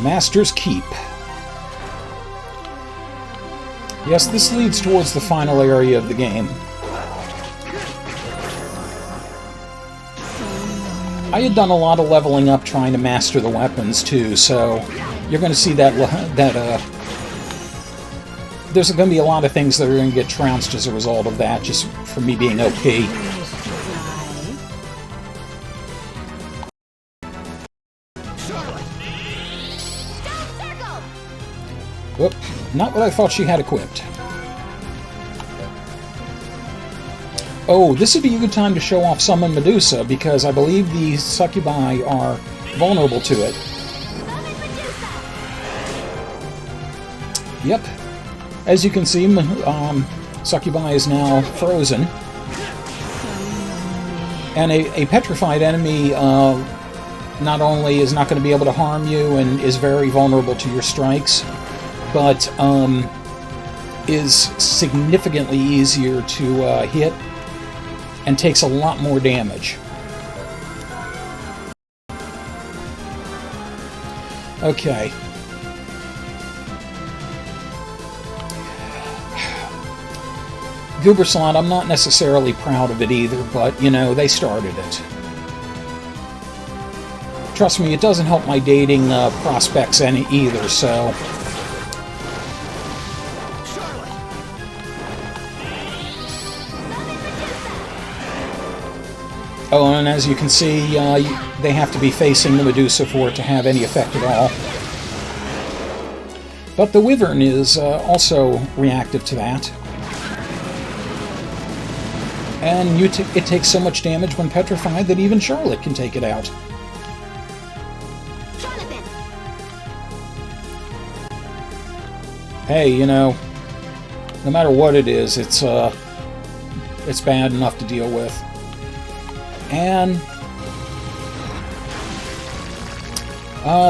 Master's Keep. Yes, this leads towards the final area of the game. I had done a lot of leveling up trying to master the weapons too, so you're going to see that there's going to be a lot of things that are going to get trounced as a result of that, just for me being OP. Whoop, not what I thought she had equipped. Oh, this would be a good time to show off Summon Medusa, because I believe the succubi are vulnerable to it. Yep. As you can see, succubi is now frozen. And a petrified enemy not only is not going to be able to harm you and is very vulnerable to your strikes, but is significantly easier to hit and takes a lot more damage. Okay. Goober Slot, I'm not necessarily proud of it either, but, you know, they started it. Trust me, it doesn't help my dating prospects any either, so... Oh, and as you can see, they have to be facing the Medusa for it to have any effect at all. But the Wyvern is also reactive to that. And it takes so much damage when petrified that even Charlotte can take it out. Hey, you know, no matter what it is, it's bad enough to deal with. And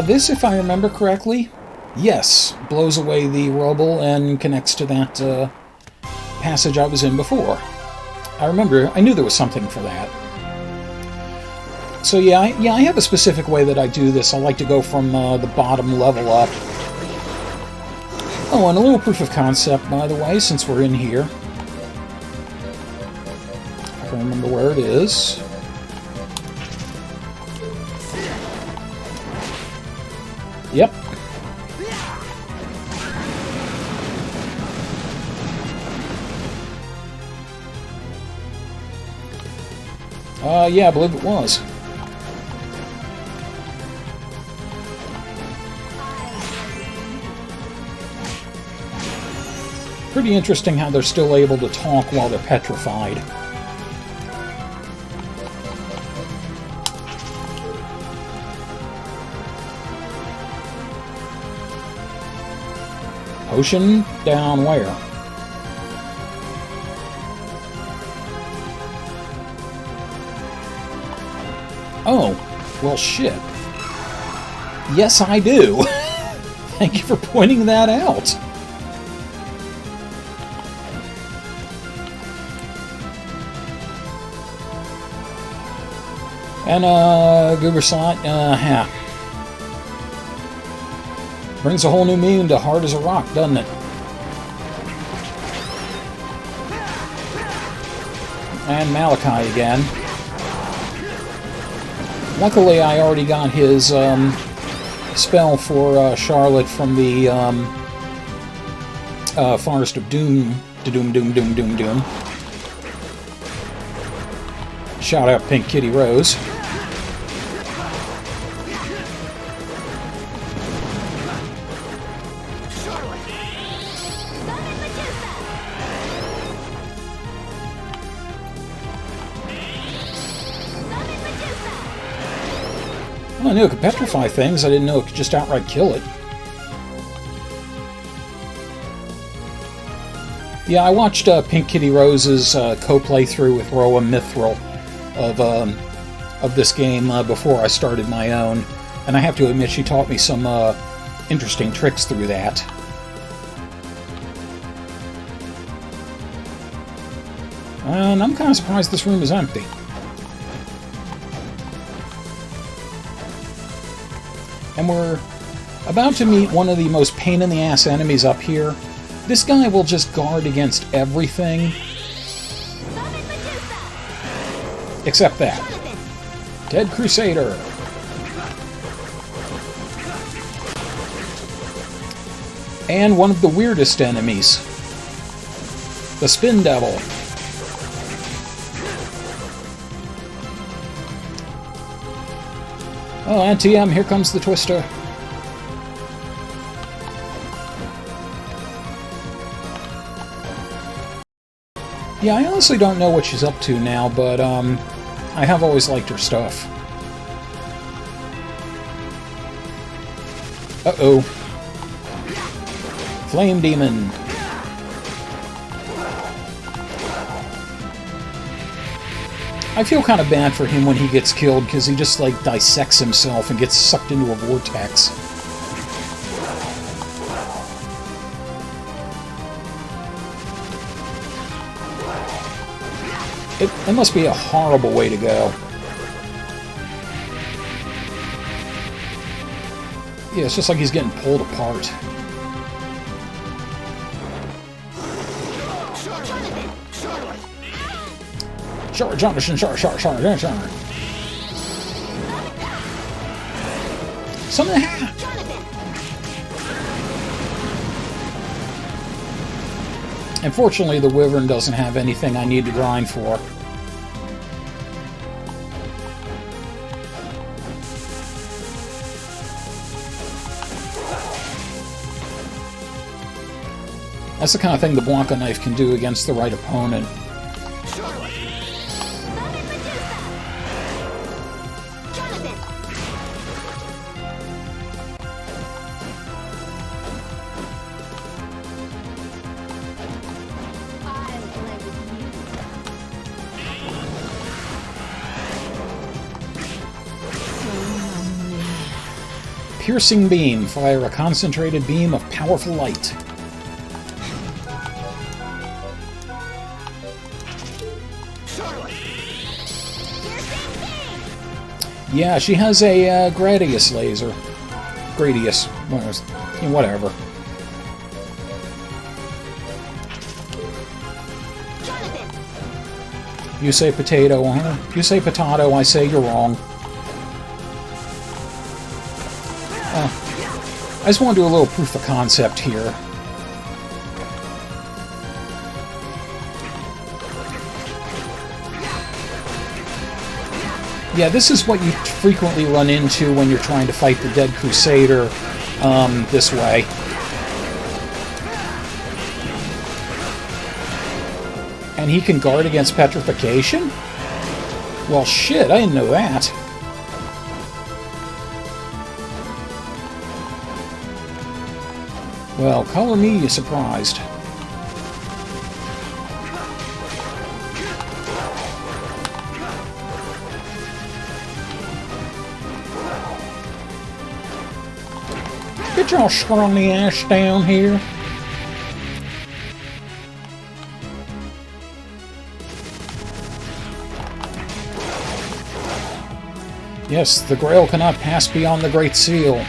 this, if I remember correctly, yes, blows away the rubble and connects to that passage I was in before. I remember, I knew there was something for that. So yeah, I have a specific way that I do this. I like to go from the bottom level up. Oh, and a little proof of concept, by the way, since we're in here. I can remember where it is. Yep. Yeah, I believe it was. Pretty interesting how they're still able to talk while they're petrified. Potion down where? Oh, well shit. Yes, I do. Thank you for pointing that out. And, Goober Slot, yeah. Brings a whole new meaning to hard as a rock, doesn't it? And Malachi again. Luckily, I already got his spell for Charlotte from the Forest of Doom. Doom. Shout out Pink Kitty Rose. Well, I knew it could petrify things. I didn't know it could just outright kill it. Yeah, I watched Pink Kitty Rose's co-playthrough with Roa Mithril of this game before I started my own, and I have to admit she taught me some interesting tricks through that. And I'm kind of surprised this room is empty. And About to meet one of the most pain-in-the-ass enemies up here. This guy will just guard against everything. Except that. Dead Crusader. And one of the weirdest enemies. The Spin Devil. Oh, NTM, here comes the Twister. Yeah, I honestly don't know what she's up to now, but, I have always liked her stuff. Uh-oh. Flame Demon. I feel kind of bad for him when he gets killed, because he just, like, dissects himself and gets sucked into a vortex. It must be a horrible way to go. Yeah, it's just like he's getting pulled apart. Sure, Jonathan, sure. Some of the hat. Unfortunately, the Wyvern doesn't have anything I need to grind for. That's the kind of thing the Blanca knife can do against the right opponent. Piercing Beam. Fire a concentrated beam of powerful light. Yeah, she has a Gradius laser. Gradius. Whatever. You say potato, huh? You say potato, I say you're wrong. I just want to do a little proof of concept here. Yeah, this is what you frequently run into when you're trying to fight the Dead Crusader this way. And he can guard against petrification? Well, shit, I didn't know that. Well, color me surprised. Get your scrawny ass down here. Yes, the Grail cannot pass beyond the Great Seal.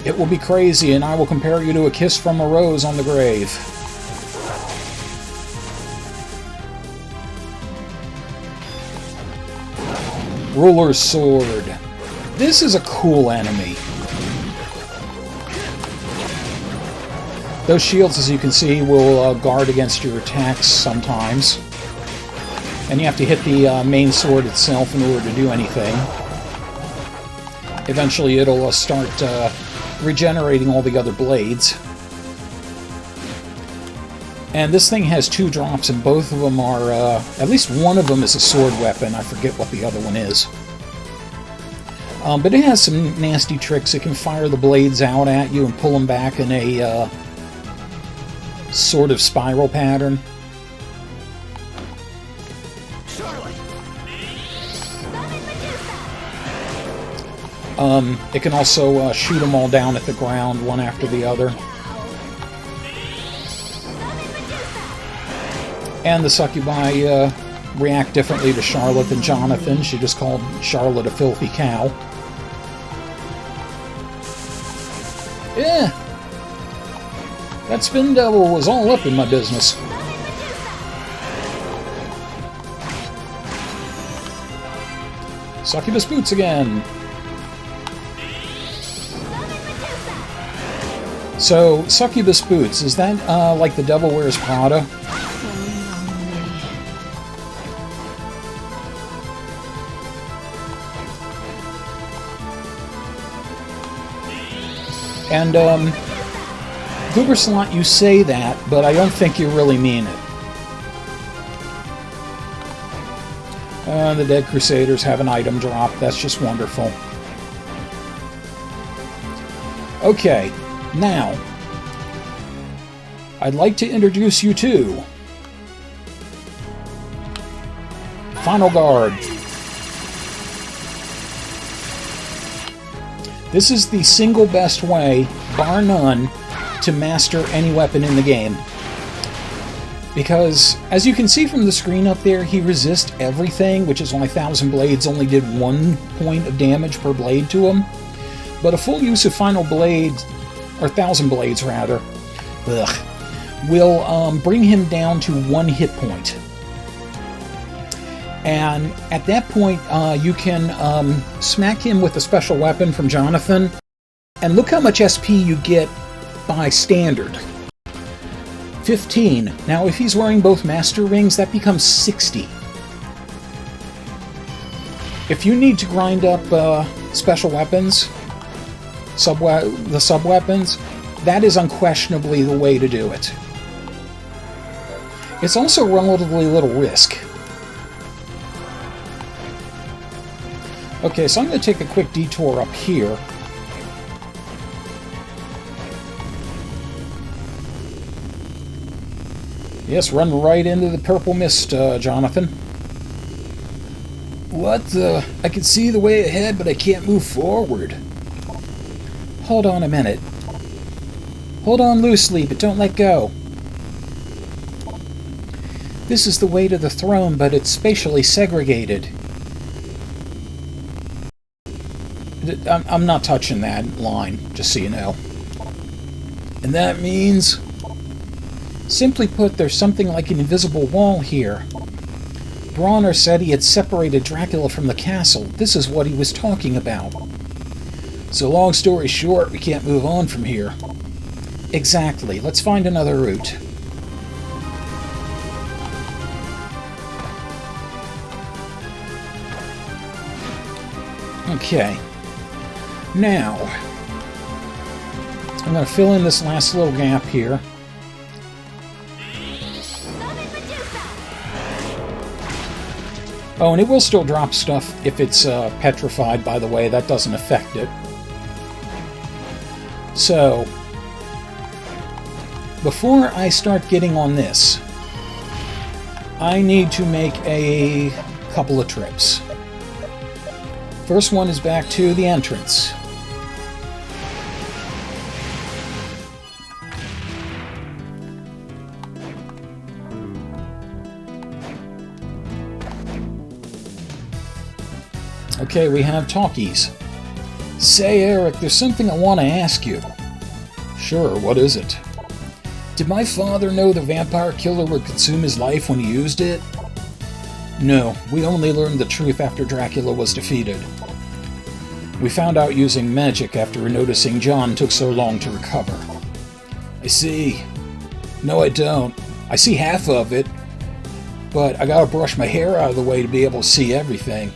It will be crazy, and I will compare you to a kiss from a rose on the grave. Ruler's Sword. This is a cool enemy. Those shields, as you can see, will guard against your attacks sometimes. And you have to hit the main sword itself in order to do anything. Eventually it'll start regenerating all the other blades. And this thing has 2 drops, and both of them are, at least one of them is a sword weapon. I forget what the other one is. But it has some nasty tricks. It can fire the blades out at you and pull them back in a sort of spiral pattern. It can also shoot them all down at the ground, one after the other. And the succubi react differently to Charlotte than Jonathan. She just called Charlotte a filthy cow. Yeah. That spin devil was all up in my business. Succubus boots again. So, succubus boots, is that like the Devil Wears Prada? And, Goober Slot, you say that, but I don't think you really mean it. The Dead Crusaders have an item drop. That's just wonderful. Okay, now, I'd like to introduce you to Final Guard. This is the single best way, bar none, to master any weapon in the game. Because, as you can see from the screen up there, he resists everything, which is why 1,000 Blades only did 1 point of damage per blade to him. But a full use of Final Blades, or 1,000 Blades rather, will bring him down to 1 hit point. And at that point, you can smack him with a special weapon from Jonathan, and look how much SP you get by standard. 15. Now, if he's wearing both Master Rings, that becomes 60. If you need to grind up special weapons, the sub-weapons, that is unquestionably the way to do it. It's also relatively little risk. Okay, so I'm going to take a quick detour up here. Yes, run right into the purple mist, Jonathan. What the? I can see the way ahead, but I can't move forward. Hold on a minute. Hold on loosely, but don't let go. This is the way to the throne, but it's spatially segregated. I'm not touching that line, just so you know. And that means... Simply put, there's something like an invisible wall here. Bronner said he had separated Dracula from the castle. This is what he was talking about. So long story short, we can't move on from here. Exactly. Let's find another route. Okay. Now, I'm going to fill in this last little gap here. Oh, and it will still drop stuff if it's petrified, by the way. That doesn't affect it. So, before I start getting on this, I need to make a couple of trips. First one is back to the entrance. Okay, we have talkies. Say, Eric, there's something I want to ask you. Sure, what is it? Did my father know the vampire killer would consume his life when he used it? No, we only learned the truth after Dracula was defeated. We found out using magic after noticing John took so long to recover. I see. No, I don't. I see half of it, but I gotta brush my hair out of the way to be able to see everything.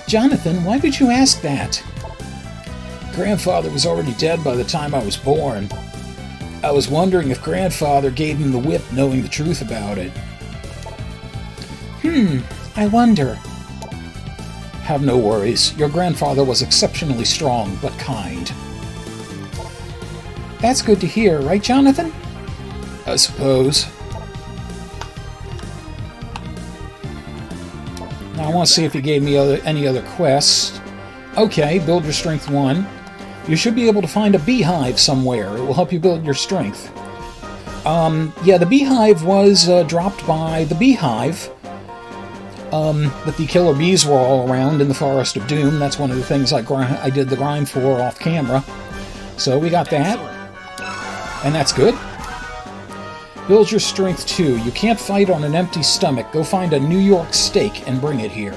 Jonathan, why did you ask that? Grandfather was already dead by the time I was born. I was wondering if Grandfather gave him the whip knowing the truth about it. I wonder. Have no worries. Your grandfather was exceptionally strong, but kind. That's good to hear, right, Jonathan? I suppose. Now I want to see if he gave me any other quests. Okay, build your strength 1. You should be able to find a beehive somewhere. It will help you build your strength. Yeah, the beehive was dropped by the beehive. But the killer bees were all around in the Forest of Doom. That's one of the things I did the grind for off camera. So we got that. And that's good. Build your strength 2. You can't fight on an empty stomach. Go find a New York steak and bring it here.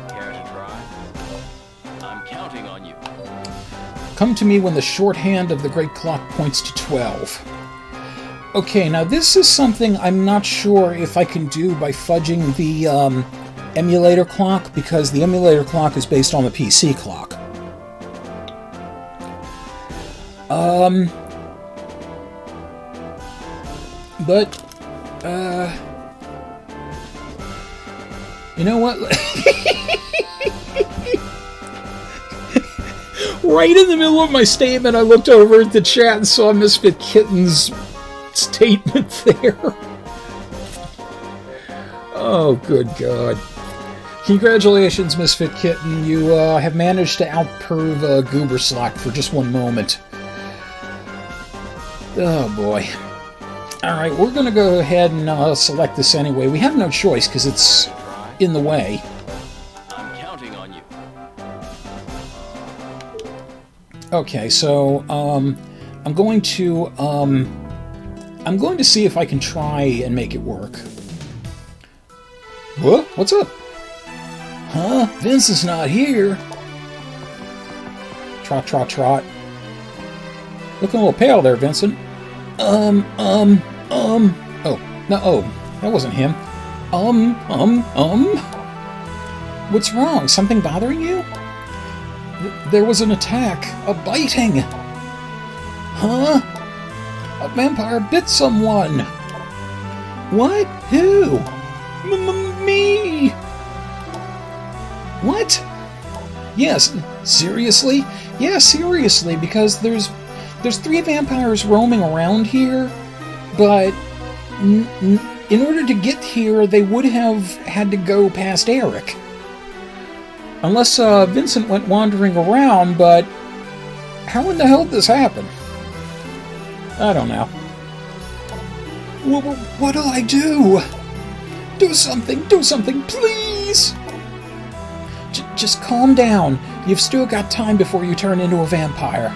Care to try? I'm counting on you. Come to me when the short hand of the great clock points to 12. Okay, now this is something I'm not sure if I can do by fudging the emulator clock, because the emulator clock is based on the PC clock. You know what? Right in the middle of my statement, I looked over at the chat and saw Misfit Kitten's statement there. Oh, good God. Congratulations, Misfit Kitten. You have managed to outperv Goober Slack for just one moment. Oh, boy. Alright, we're going to go ahead and select this anyway. We have no choice because it's in the way. I'm counting on you. Okay, so I'm going to see if I can try and make it work. What? What's up? Huh? Vince is not here. Trot, trot, trot. Looking a little pale there, Vincent. Oh, no, that wasn't him. What's wrong? Something bothering you? There was an attack. A biting. Huh? A vampire bit someone. What? Who? Me. What? Yes, seriously? Yeah, seriously, because there's 3 vampires roaming around here, but in order to get here, they would have had to go past Eric. Unless Vincent went wandering around, but how in the hell did this happen? I don't know. What'll I do? Do something, please! Just calm down. You've still got time before you turn into a vampire.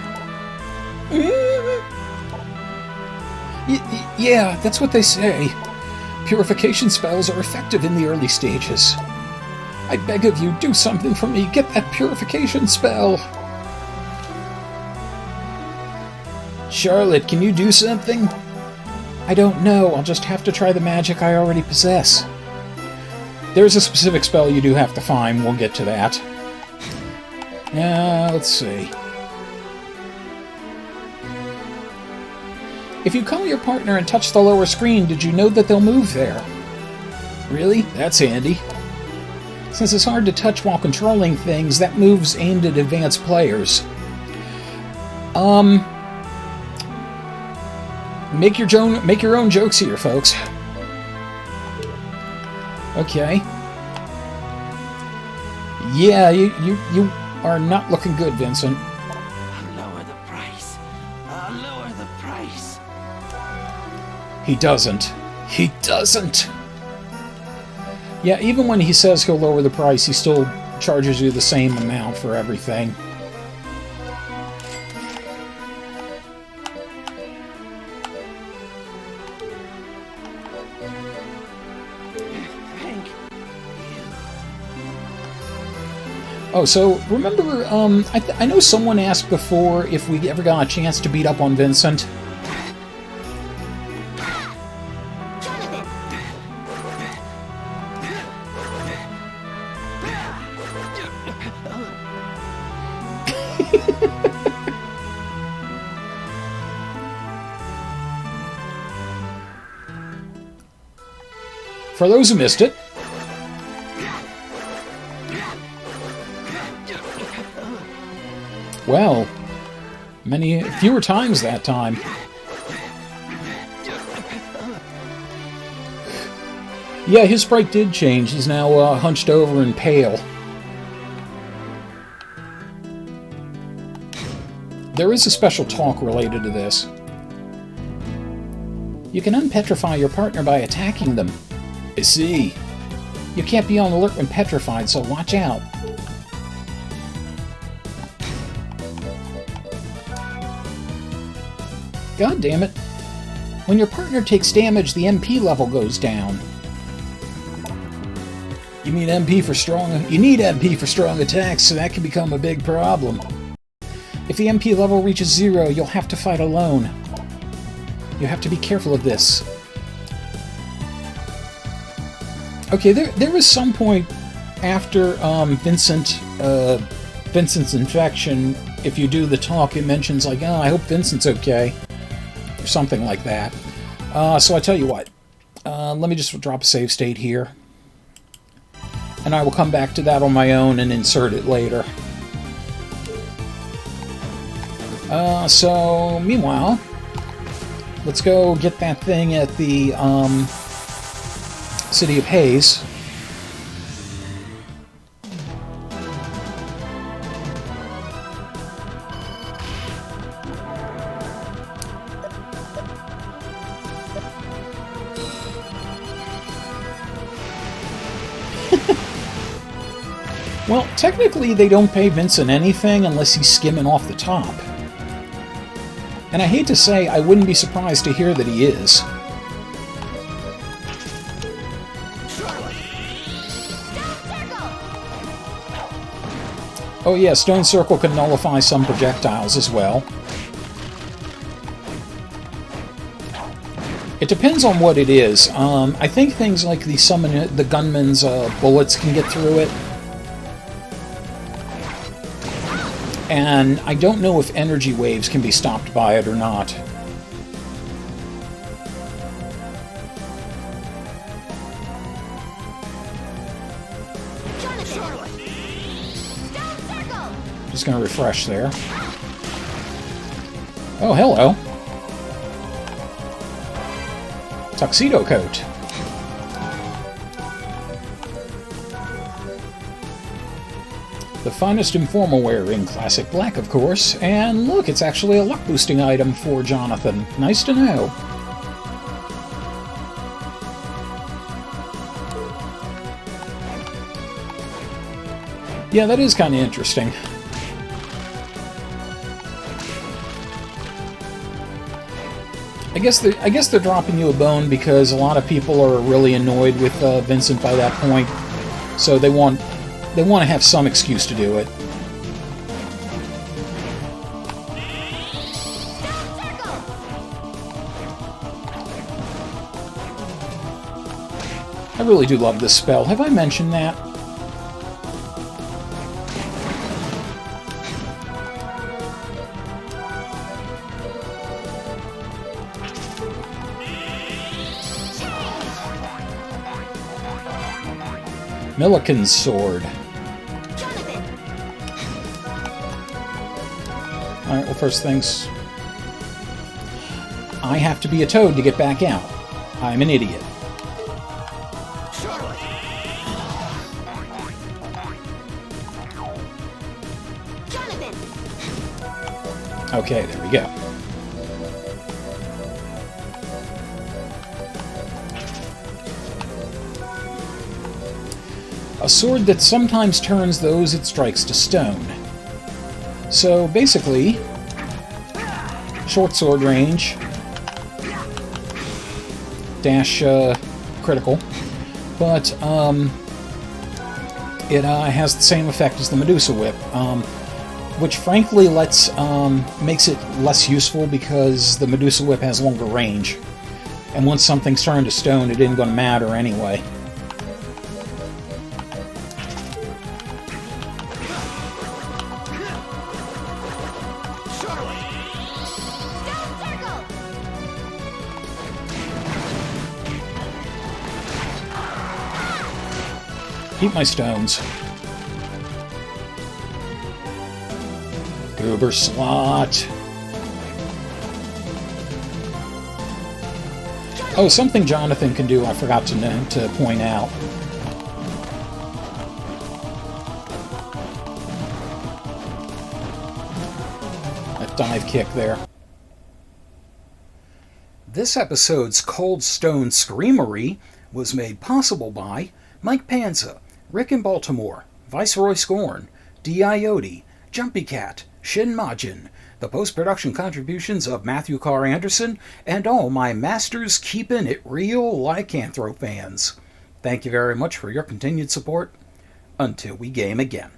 Yeah, that's what they say. Purification spells are effective in the early stages. I beg of you, do something for me. Get that purification spell. Charlotte, can you do something? I don't know. I'll just have to try the magic I already possess. There's a specific spell you do have to find. We'll get to that. Let's see. If you call your partner and touch the lower screen, did you know that they'll move there? Really? That's handy. Since it's hard to touch while controlling things, that move's aimed at advanced players. Make your own jokes here, folks. Okay. Yeah, you are not looking good, Vincent. I'll lower the price. I'll lower the price. He doesn't. He doesn't. Yeah, even when he says he'll lower the price, he still charges you the same amount for everything. Oh, so remember, I know someone asked before if we ever got a chance to beat up on Vincent. For those who missed it, well, fewer times that time. Yeah, his sprite did change. He's now hunched over and pale. There is a special talk related to this. You can unpetrify your partner by attacking them. I see. You can't be on alert when petrified, so watch out. God damn it. When your partner takes damage, the MP level goes down. You need MP for strong attacks, so that can become a big problem. If the MP level reaches 0, you'll have to fight alone. You have to be careful of this. Okay, there was some point after Vincent's infection, if you do the talk, it mentions like, oh, I hope Vincent's okay, or something like that. So I tell you what, let me just drop a save state here, and I will come back to that on my own and insert it later. So meanwhile, let's go get that thing at the City of Hayes. Well, technically they don't pay Vincent anything unless he's skimming off the top. And I hate to say, I wouldn't be surprised to hear that he is. Oh yeah, Stone Circle can nullify some projectiles as well. It depends on what it is. I think things like the gunman's bullets can get through it. And I don't know if energy waves can be stopped by it or not. Just going to refresh there. Oh, hello. Tuxedo coat. The finest informal wear in classic black, of course. And look, it's actually a luck-boosting item for Jonathan. Nice to know. Yeah, that is kind of interesting. I guess they're dropping you a bone because a lot of people are really annoyed with Vincent by that point, so they want to have some excuse to do it. I really do love this spell. Have I mentioned that? Milliken's sword. Alright, well, first things... I have to be a toad to get back out. I'm an idiot. Okay, there we go. A sword that sometimes turns those it strikes to stone. So basically, short sword range, dash critical, but it has the same effect as the Medusa Whip, which frankly makes it less useful because the Medusa Whip has longer range. And once something's turned to stone, it isn't going to matter anyway. Keep my stones. Goober slot. Oh, something Jonathan can do I forgot to point out. That dive kick there. This episode's Cold Stone Screamery was made possible by Mike Panza, Rick in Baltimore, Viceroy Scorn, D. Ioti, Jumpy Cat, Shin Majin, the post-production contributions of Matthew Carr Anderson, and all my masters keeping it real lycanthro fans. Thank you very much for your continued support. Until we game again.